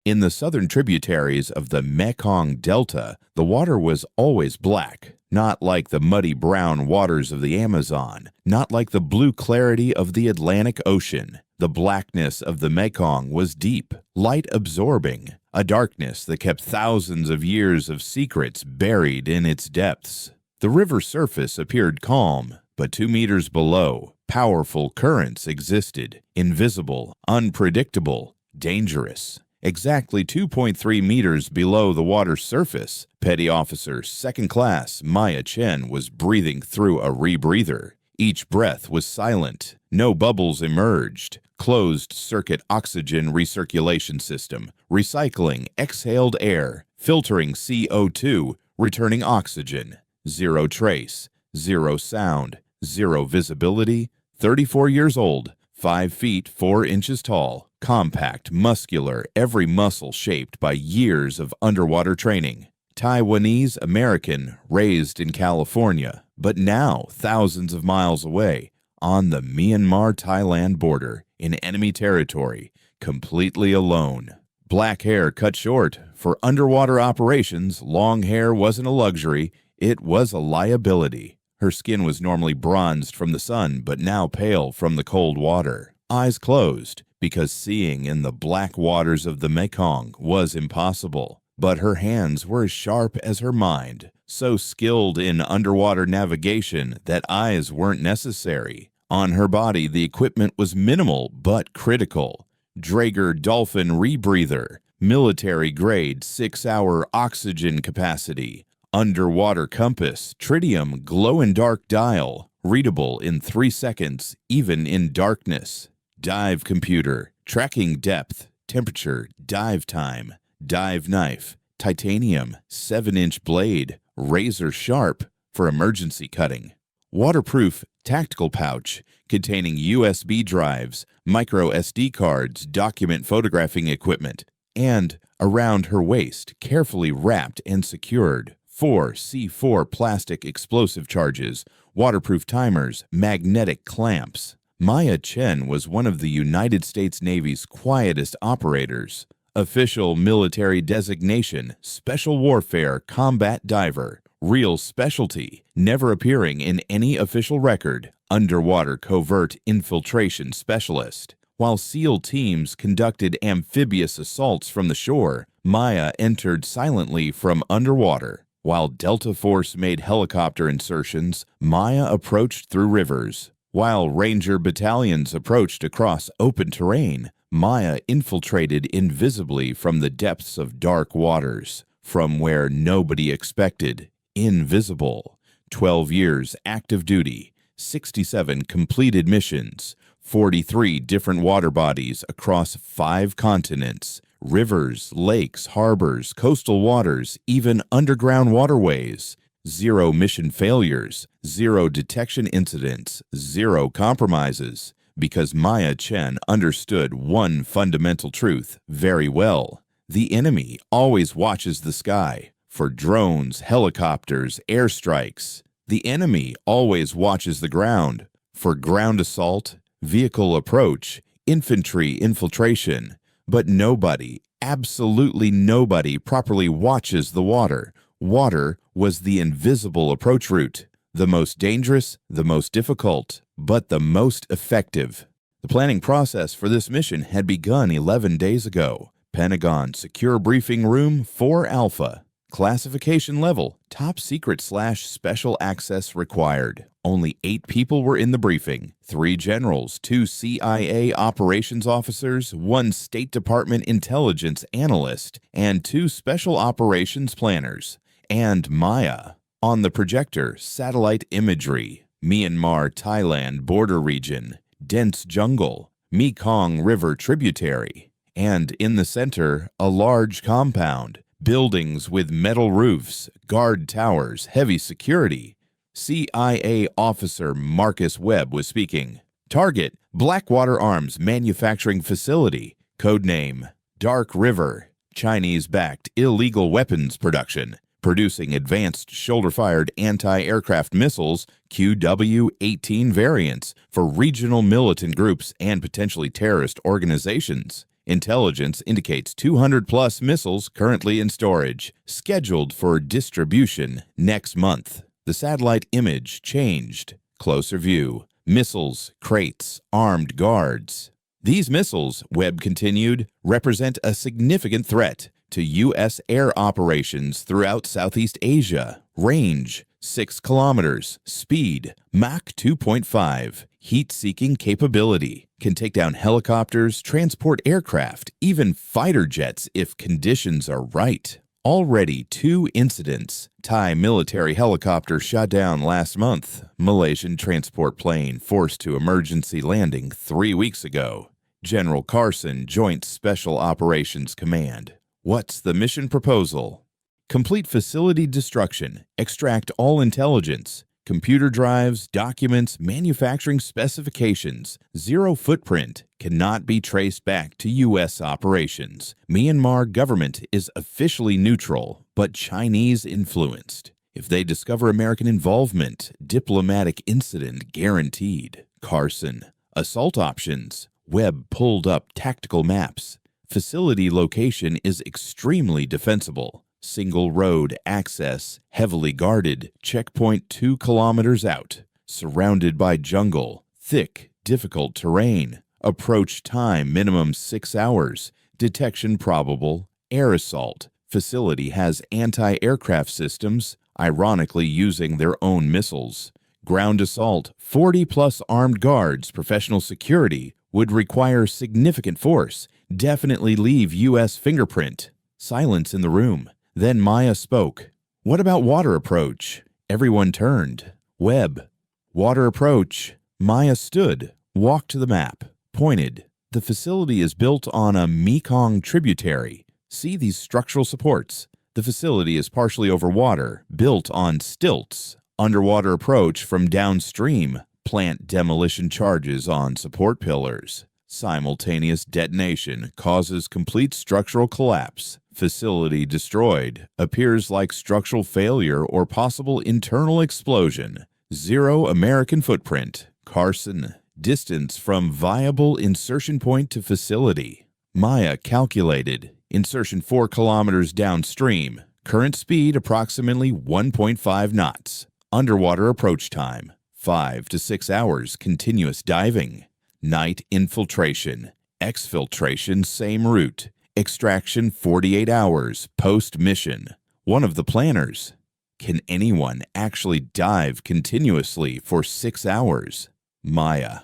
In the southern tributaries of the Mekong Delta, the water was always black, not like the muddy brown waters of the Amazon, not like the blue clarity of the Atlantic Ocean. The blackness of the Mekong was deep, light-absorbing, a darkness that kept thousands of years of secrets buried in its depths. The river's surface appeared calm, but 2 meters below, powerful currents existed, invisible, unpredictable, dangerous. Exactly 2.3 meters below the water's surface, Petty Officer Second Class Maya Chen was breathing through a rebreather. Each breath was silent. No bubbles emerged. Closed-circuit oxygen recirculation system, recycling exhaled air, filtering CO2, returning oxygen. Zero trace, zero sound, zero visibility. 34 years old, 5 feet 4 inches tall, compact, muscular, every muscle shaped by years of underwater training. Taiwanese American, raised in California, but now thousands of miles away, on the Myanmar-Thailand border, in enemy territory, completely alone. Black hair cut short. For underwater operations, long hair wasn't a luxury, it was a liability. Her skin was normally bronzed from the sun, but now pale from the cold water. Eyes closed, because seeing in the black waters of the Mekong was impossible. But her hands were as sharp as her mind, so skilled in underwater navigation that eyes weren't necessary. On her body, the equipment was minimal but critical. Draeger Dolphin rebreather, military-grade 6-hour oxygen capacity, underwater compass, tritium glow-in-dark dial, readable in 3 seconds, even in darkness. Dive computer, tracking depth, temperature, dive time, dive knife, titanium, 7-inch blade, razor sharp for emergency cutting. Waterproof tactical pouch containing USB drives, micro SD cards, document photographing equipment, and around her waist, carefully wrapped and secured, 4 C4 plastic explosive charges, waterproof timers, magnetic clamps. Maya Chen was one of the United States Navy's quietest operators. Official military designation, Special Warfare Combat Diver. Real specialty, never appearing in any official record, underwater covert infiltration specialist. While SEAL teams conducted amphibious assaults from the shore, Maya entered silently from underwater. While Delta Force made helicopter insertions, Maya approached through rivers. While Ranger battalions approached across open terrain, Maya infiltrated invisibly from the depths of dark waters, from where nobody expected. Invisible. 12 years active duty, 67 completed missions, 43 different water bodies across 5 continents, rivers, lakes, harbors, coastal waters, even underground waterways. 0 mission failures, 0 detection incidents, 0 compromises, because Maya Chen understood one fundamental truth very well. The enemy always watches the sky for drones, helicopters, airstrikes. The enemy always watches the ground for ground assault, vehicle approach, infantry infiltration. But nobody, absolutely nobody, properly watches the water. Water was the invisible approach route, the most dangerous, the most difficult, but the most effective. The planning process for this mission had begun 11 days ago. Pentagon Secure Briefing Room 4 Alpha. Classification level, top secret/special access required. Only 8 people were in the briefing. 3 generals, 2 CIA operations officers, 1 State Department intelligence analyst, and 2 special operations planners. And Maya. On the projector, satellite imagery. Myanmar-Thailand border region. Dense jungle. Mekong River tributary. And in the center, a large compound. Buildings with metal roofs, guard towers, heavy security. CIA Officer Marcus Webb was speaking. Target, Blackwater Arms Manufacturing Facility. Codename, Dark River. Chinese-backed illegal weapons production. Producing advanced shoulder-fired anti-aircraft missiles, QW-18 variants, for regional militant groups and potentially terrorist organizations. Intelligence indicates 200-plus missiles currently in storage, scheduled for distribution next month. The satellite image changed. Closer view. Missiles, crates, armed guards. These missiles, Webb continued, represent a significant threat to U.S. air operations throughout Southeast Asia. Range, 6 kilometers. Speed, Mach 2.5. Heat-seeking capability. Can take down helicopters, transport aircraft, even fighter jets if conditions are right. Already 2 incidents. Thai military helicopter shot down last month. Malaysian transport plane forced to emergency landing 3 weeks ago. General Carson, Joint Special Operations Command. What's the mission proposal? Complete facility destruction. Extract all intelligence. Computer drives, documents, manufacturing specifications. Zero footprint. Cannot be traced back to U.S. operations. Myanmar government is officially neutral, but Chinese influenced. If they discover American involvement, diplomatic incident guaranteed. Carson. Assault options. Webb pulled up tactical maps. Facility location is extremely defensible. Single road access, heavily guarded, checkpoint 2 kilometers out. Surrounded by jungle, thick, difficult terrain. Approach time minimum 6 hours. Detection probable. Air assault. Facility has anti-aircraft systems, ironically using their own missiles. Ground assault, 40-plus armed guards, professional security, would require significant force. Definitely leave U.S. fingerprint. Silence in the room. Then Maya spoke. What about water approach? Everyone turned. Webb. Water approach. Maya stood, walked to the map, pointed. The facility is built on a Mekong tributary. See these structural supports. The facility is partially over water, built on stilts. Underwater approach from downstream. Plant demolition charges on support pillars. Simultaneous detonation causes complete structural collapse. Facility destroyed. Appears like structural failure or possible internal explosion. Zero American footprint. Carson. Distance from viable insertion point to facility. Maya calculated. Insertion 4 kilometers downstream. Current speed approximately 1.5 knots. Underwater approach time. 5 to 6 hours continuous diving. Night infiltration. Exfiltration same route. Extraction 48 hours post-mission. One of the planners. Can anyone actually dive continuously for 6 hours? Maya.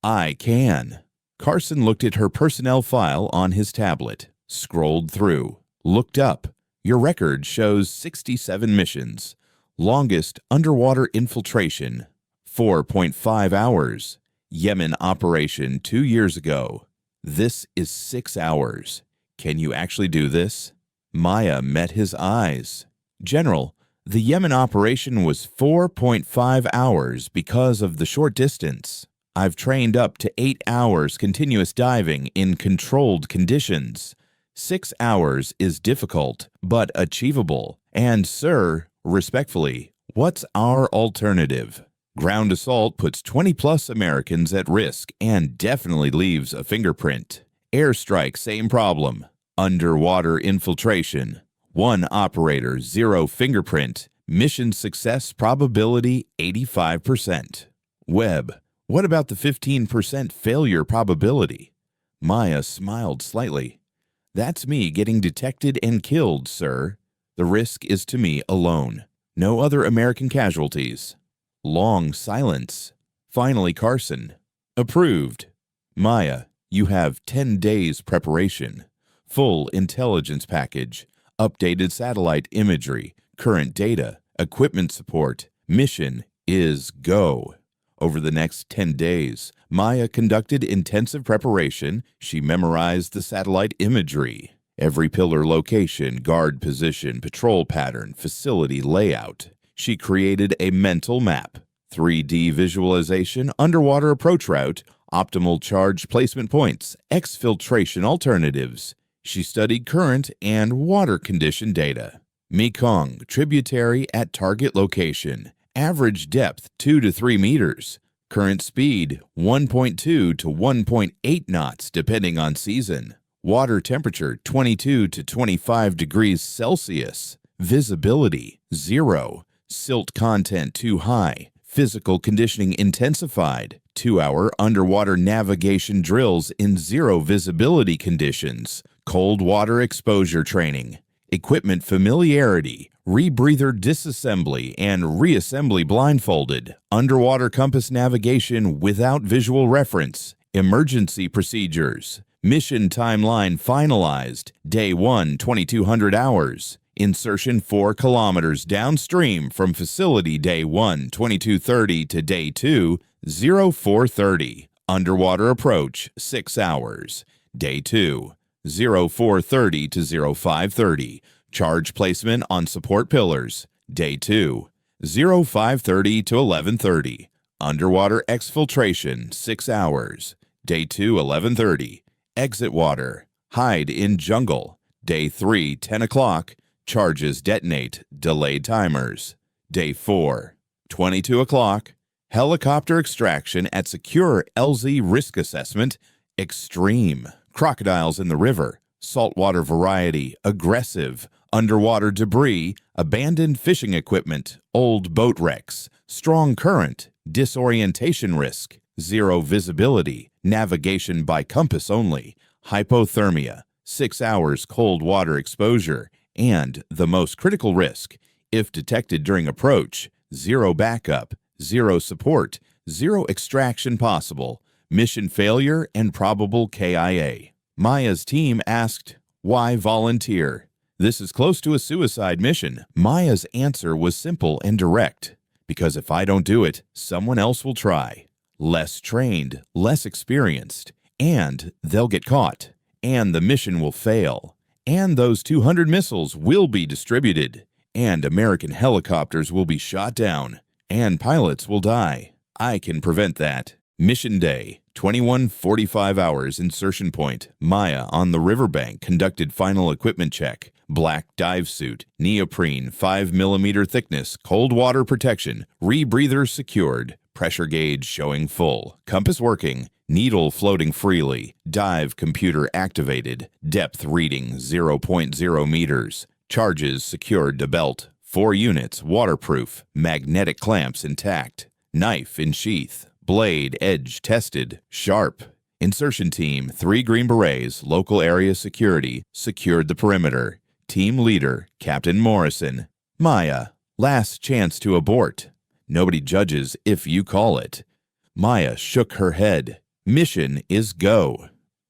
I can. Carson looked at her personnel file on his tablet, scrolled through, looked up. Your record shows 67 missions. Longest underwater infiltration, 4.5 hours. Yemen operation 2 years ago. This is 6 hours. Can you actually do this? Maya met his eyes. General, the Yemen operation was 4.5 hours because of the short distance. I've trained up to 8 hours continuous diving in controlled conditions. 6 hours is difficult, but achievable. And, sir, respectfully, what's our alternative? Ground assault puts 20-plus Americans at risk and definitely leaves a fingerprint. Airstrike, same problem. Underwater infiltration. 1 operator, 0 fingerprint. Mission success probability 85%. Webb, what about the 15% failure probability? Maya smiled slightly. That's me getting detected and killed, sir. The risk is to me alone. No other American casualties. Long silence. Finally, Carson. Approved. Maya, you have 10 days preparation. Full intelligence package. Updated satellite imagery. Current data. Equipment support. Mission is go. Over the next 10 days, Maya conducted intensive preparation. She memorized the satellite imagery. Every pillar location, guard position, patrol pattern, facility layout. She created a mental map, 3D visualization, underwater approach route, optimal charge placement points, exfiltration alternatives. She studied current and water condition data. Mekong, tributary at target location. Average depth 2 to 3 meters. Current speed 1.2 to 1.8 knots depending on season. Water temperature 22 to 25 degrees Celsius. Visibility 0. Silt content too high. Physical conditioning intensified. 2-hour underwater navigation drills in zero visibility conditions. Cold water exposure training. Equipment familiarity. Rebreather disassembly and reassembly blindfolded. Underwater compass navigation without visual reference. Emergency procedures. Mission timeline finalized. Day 1, 2200 hours. Insertion 4 kilometers downstream from facility day 1, 2230 to day 2, 0430. Underwater approach 6 hours. Day 2, 0430 to 0530. Charge placement on support pillars. Day 2, 0530 to 1130. Underwater exfiltration 6 hours. Day 2, 1130. Exit water. Hide in jungle. Day 3, 10 o'clock. Charges detonate. Delayed timers. Day 4, 22 o'clock. Helicopter extraction at secure LZ risk assessment. Extreme. Crocodiles in the river. Saltwater variety. Aggressive. Underwater debris. Abandoned fishing equipment. Old boat wrecks. Strong current. Disorientation risk. Zero visibility. Navigation by compass only. Hypothermia. 6 hours cold water exposure. And the most critical risk, if detected during approach, zero backup, zero support, zero extraction possible, mission failure, and probable KIA. Maya's team asked, "Why volunteer?" This is close to a suicide mission. Maya's answer was simple and direct. Because if I don't do it, someone else will try. Less trained, less experienced, and they'll get caught, and the mission will fail. And those 200 missiles will be distributed, and American helicopters will be shot down, and pilots will die. I can prevent that. Mission day, 21:45 hours insertion point. Maya on the riverbank conducted final equipment check. Black dive suit, neoprene 5mm thickness, cold water protection, rebreather secured, pressure gauge showing full, compass working, needle floating freely, dive computer activated, depth reading 0.0 meters, charges secured to belt, 4 units waterproof, magnetic clamps intact, knife in sheath, blade edge tested, sharp. Insertion team, 3 Green Berets, local area security, secured the perimeter. Team leader, Captain Morrison. Maya, last chance to abort. Nobody judges if you call it. Maya shook her head. Mission is go.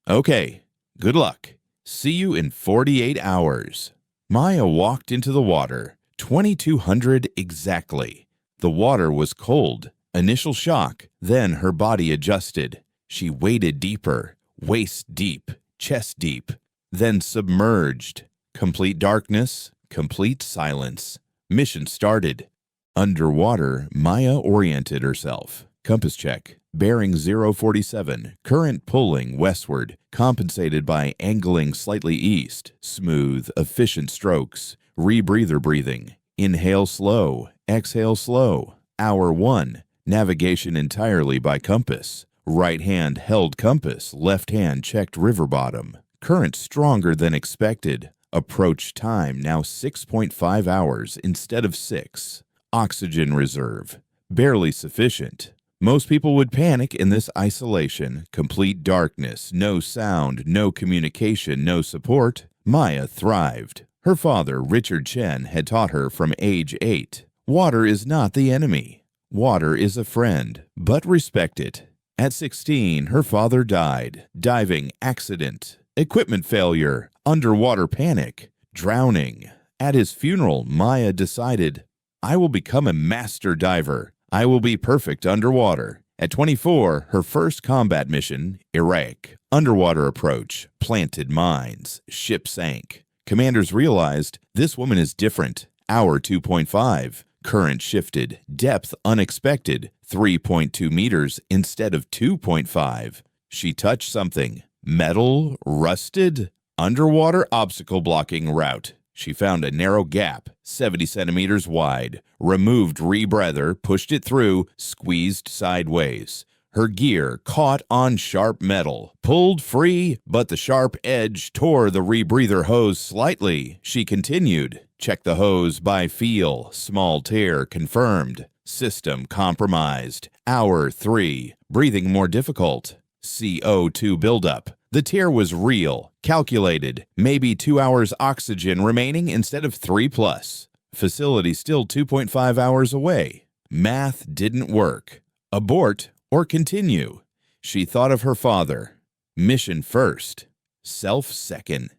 Okay, good luck. See you in 48 hours. Maya walked into the water, 2200 exactly. The water was cold. Initial shock, then her body adjusted. She waded deeper, waist deep, chest deep, then submerged. Complete darkness, complete silence. Mission started. Underwater, Maya oriented herself. Compass check. Bearing 047. Current pulling westward, compensated by angling slightly east. Smooth, efficient strokes. Rebreather breathing. Inhale slow, exhale slow. Hour 1. Navigation entirely by compass. Right hand held compass, left hand checked river bottom. Current stronger than expected. Approach time now 6.5 hours instead of 6. Oxygen reserve. Barely sufficient. Most people would panic in this isolation. Complete darkness, no sound, no communication, no support. Maya thrived. Her father, Richard Chen, had taught her from age 8. Water is not the enemy. Water is a friend, but respect it. At 16, her father died. Diving accident. Equipment failure. Underwater panic. Drowning. At his funeral, Maya decided, I will become a master diver. I will be perfect underwater. At 24, her first combat mission, Iraq. Underwater approach. Planted mines. Ship sank. Commanders realized this woman is different. Hour 2.5. Current shifted. Depth unexpected. 3.2 meters instead of 2.5. She touched something. Metal? Rusted? Underwater obstacle blocking route. She found a narrow gap, 70 centimeters wide, removed rebreather, pushed it through, squeezed sideways. Her gear caught on sharp metal, pulled free, but the sharp edge tore the rebreather hose slightly. She continued. Check the hose by feel. Small tear confirmed. System compromised. Hour 3. Breathing more difficult. CO2 buildup. The tear was real, calculated, maybe 2 hours oxygen remaining instead of 3 plus. Facility still 2.5 hours away. Math didn't work. Abort or continue. She thought of her father. Mission first. Self second.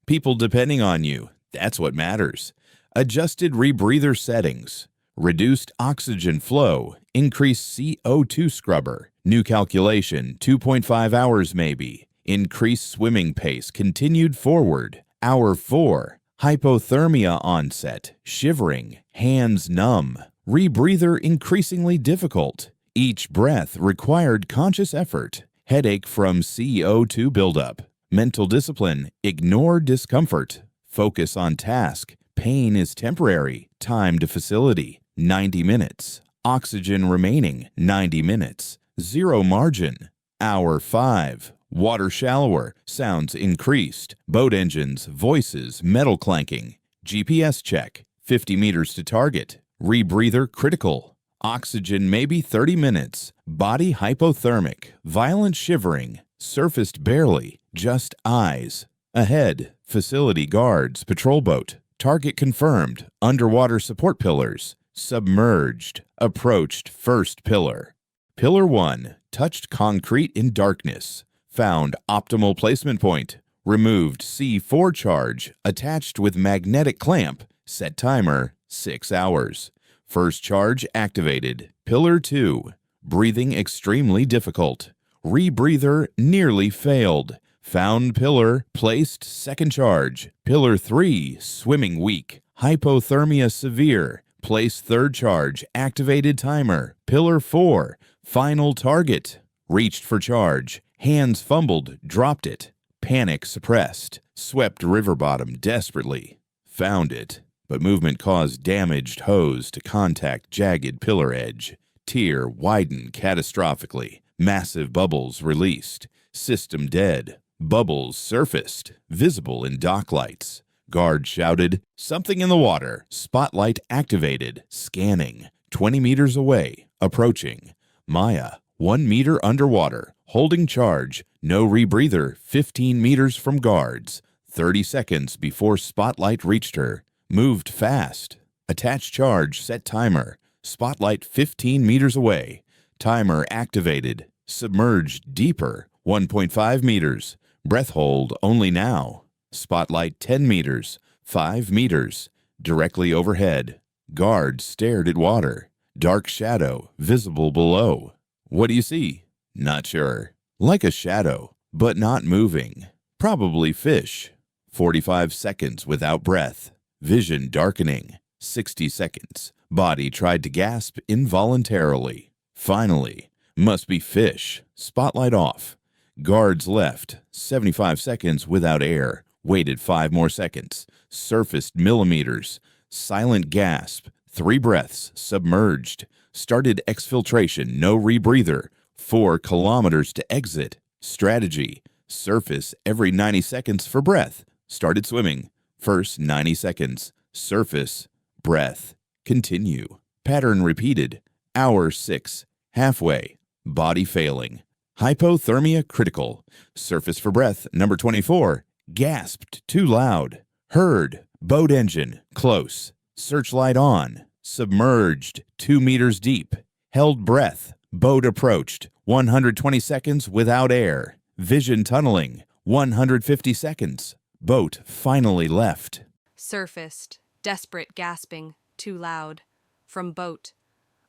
People depending on you. That's what matters. Adjusted rebreather settings. Reduced oxygen flow. Increased CO2 scrubber. New calculation, 2.5 hours maybe. Increased swimming pace continued forward. Hour 4. Hypothermia onset. Shivering. Hands numb. Rebreather increasingly difficult. Each breath required conscious effort. Headache from CO2 buildup. Mental discipline. Ignore discomfort. Focus on task. Pain is temporary. Time to facility. 90 minutes. Oxygen remaining. 90 minutes. Zero margin. Hour 5. Water shallower. Sounds increased. Boat engines, voices, metal clanking. GPS check. 50 meters to target. Rebreather critical. Oxygen maybe 30 minutes. Body hypothermic. Violent shivering. Surfaced barely. Just eyes. Ahead. Facility guards. Patrol boat. Target confirmed. Underwater support pillars. Submerged. Approached first pillar. Pillar 1. Touched concrete in darkness. Found optimal placement point. Removed C4 charge. Attached with magnetic clamp. Set timer 6 hours. First charge activated. Pillar 2. Breathing extremely difficult. Rebreather nearly failed. Found pillar. Placed second charge. Pillar 3. Swimming weak. Hypothermia severe. Place third charge. Activated timer. Pillar 4. Final target. Reached for charge. Hands fumbled. Dropped it. Panic suppressed. Swept river bottom desperately. Found it. But movement caused damaged hose to contact jagged pillar edge. Tear widened catastrophically. Massive bubbles released. System dead. Bubbles surfaced. Visible in dock lights. Guard shouted, "Something in the water." Spotlight activated. Scanning. 20 meters away. Approaching. Maya, 1 meter underwater. Holding charge. No rebreather. 15 meters from guards. 30 seconds before spotlight reached her. Moved fast. Attached charge. Set timer. Spotlight 15 meters away. Timer activated. Submerged deeper. 1.5 meters. Breath hold only now. Spotlight 10 meters. 5 meters. Directly overhead. Guards stared at water. Dark shadow visible below. What do you see? Not sure. Like a shadow, but not moving. Probably fish. 45 seconds without breath. Vision darkening. 60 seconds. Body tried to gasp involuntarily. Finally, must be fish. Spotlight off. Guards left. 75 seconds without air. Waited 5 more seconds. Surfaced millimeters. Silent gasp. 3 breaths. Submerged. Started exfiltration. No rebreather. 4 kilometers to exit. Strategy. Surface every 90 seconds for breath. Started swimming. First 90 seconds. Surface. Breath. Continue. Pattern repeated. Hour 6. Halfway. Body failing. Hypothermia critical. Surface for breath. Number 24. Gasped too loud. Heard. Boat engine. Close. Searchlight on. Submerged. 2 meters deep. Held breath. Boat approached. 120 seconds without air. Vision tunneling. 150 seconds. Boat finally left. Surfaced. Desperate gasping. Too loud. From boat.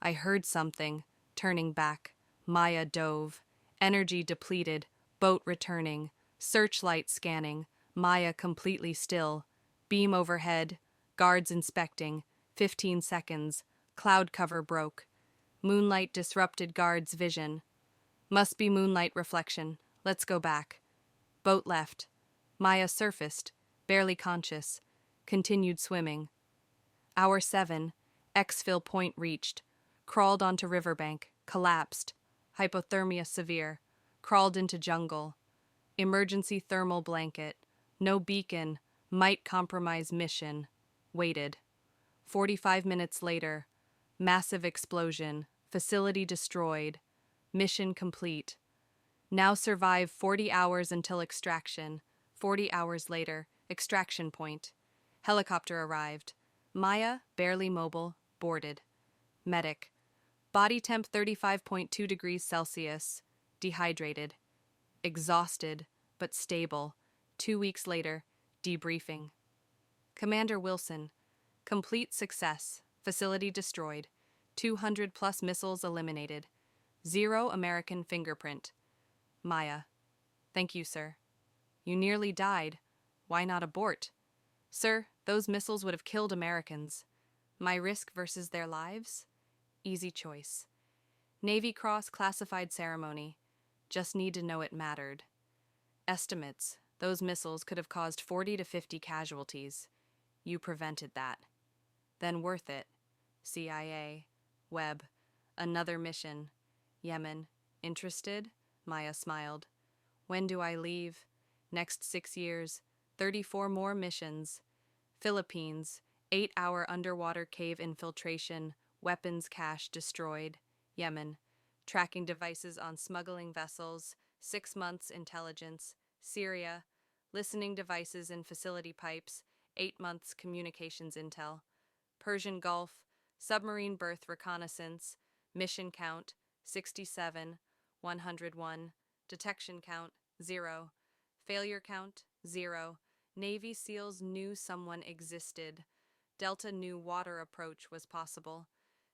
I heard something. Turning back. Maya dove. Energy depleted. Boat returning. Searchlight scanning. Maya completely still. Beam overhead. Guards inspecting. 15 seconds. Cloud cover broke. Moonlight disrupted guards' vision. Must be moonlight reflection. Let's go back. Boat left. Maya surfaced. Barely conscious. Continued swimming. Hour 7. Exfil point reached. Crawled onto riverbank. Collapsed. Hypothermia severe. Crawled into jungle. Emergency thermal blanket. No beacon. Might compromise mission. Waited. 45 minutes later. Massive explosion. Facility destroyed. Mission complete. Now survive 40 hours until extraction. 40 hours later. Extraction point. Helicopter arrived. Maya, barely mobile, boarded. Medic. Body temp 35.2 degrees Celsius. Dehydrated. Exhausted, but stable. 2 weeks later, debriefing. Commander Wilson. Complete success. Facility destroyed. 200 plus missiles eliminated. 0 American fingerprint. Maya. Thank you, sir. You nearly died. Why not abort? Sir, those missiles would have killed Americans. My risk versus their lives? Easy choice. Navy Cross classified ceremony. Just need to know it mattered. Estimates. Those missiles could have caused 40 to 50 casualties. You prevented that. Then worth it. CIA. Webb. Another mission. Yemen. Interested? Maya smiled. When do I leave? Next 6 years. 34 more missions. Philippines. 8-hour underwater cave infiltration. Weapons cache destroyed. Yemen. Tracking devices on smuggling vessels. 6 months intelligence. Syria. Listening devices in facility pipes. 8 months communications intel. Persian Gulf. Submarine berth reconnaissance. Mission count 67. 101. Detection count 0. Failure count 0. Navy SEALs knew someone existed. Delta knew water approach was possible.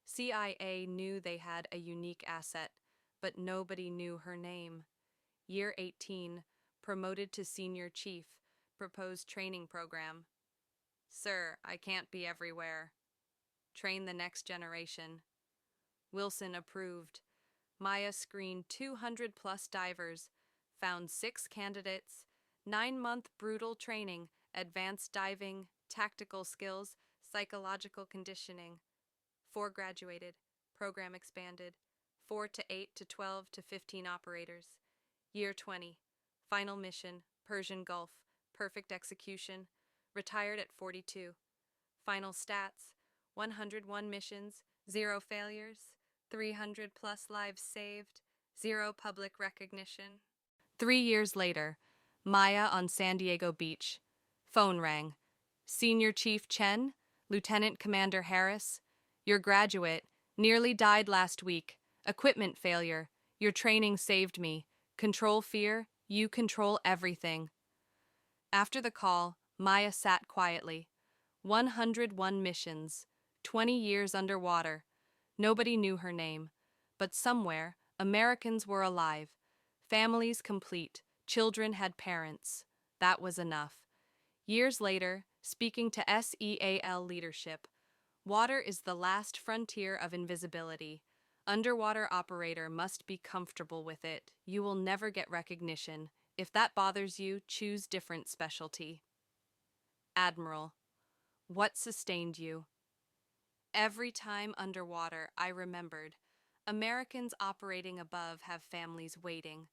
CIA knew they had a unique asset, but nobody knew her name. Year 18, promoted to senior chief, proposed training program. Sir, I can't be everywhere. Train the next generation. Wilson approved. Maya screened 200 plus divers, found 6 candidates, 9-month brutal training, advanced diving, tactical skills, psychological conditioning. 4 graduated, program expanded, 4 to 8 to 12 to 15 operators. Year 20, final mission, Persian Gulf, perfect execution, retired at 42. Final stats, 101 missions, 0 failures, 300 plus lives saved, 0 public recognition. 3 years later, Maya on San Diego Beach. Phone rang. Senior Chief Chen, Lieutenant Commander Harris. Your graduate nearly died last week. Equipment failure. Your training saved me. Control fear. You control everything. After the call, Maya sat quietly. 101 missions. 20 years underwater. Nobody knew her name. But somewhere, Americans were alive. Families complete. Children had parents. That was enough. Years later, speaking to SEAL leadership, water is the last frontier of invisibility. Underwater operator must be comfortable with it. You will never get recognition. If that bothers you, choose different specialty. Admiral, what sustained you? Every time underwater, I remembered. Americans operating above have families waiting.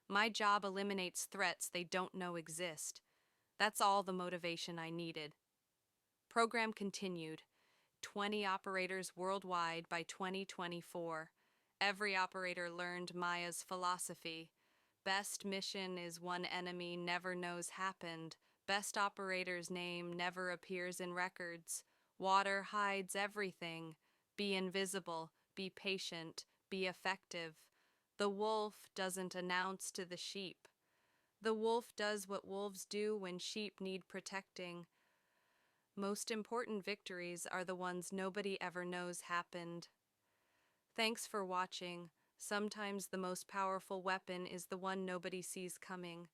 My job eliminates threats they don't know exist. That's all the motivation I needed. Program continued. 20 operators worldwide by 2024. Every operator learned Maya's philosophy. Best mission is one enemy never knows happened. Best operator's name never appears in records. Water hides everything. Be invisible, be patient, be effective. The wolf doesn't announce to the sheep. The wolf does what wolves do when sheep need protecting. Most important victories are the ones nobody ever knows happened. Thanks for watching. Sometimes the most powerful weapon is the one nobody sees coming.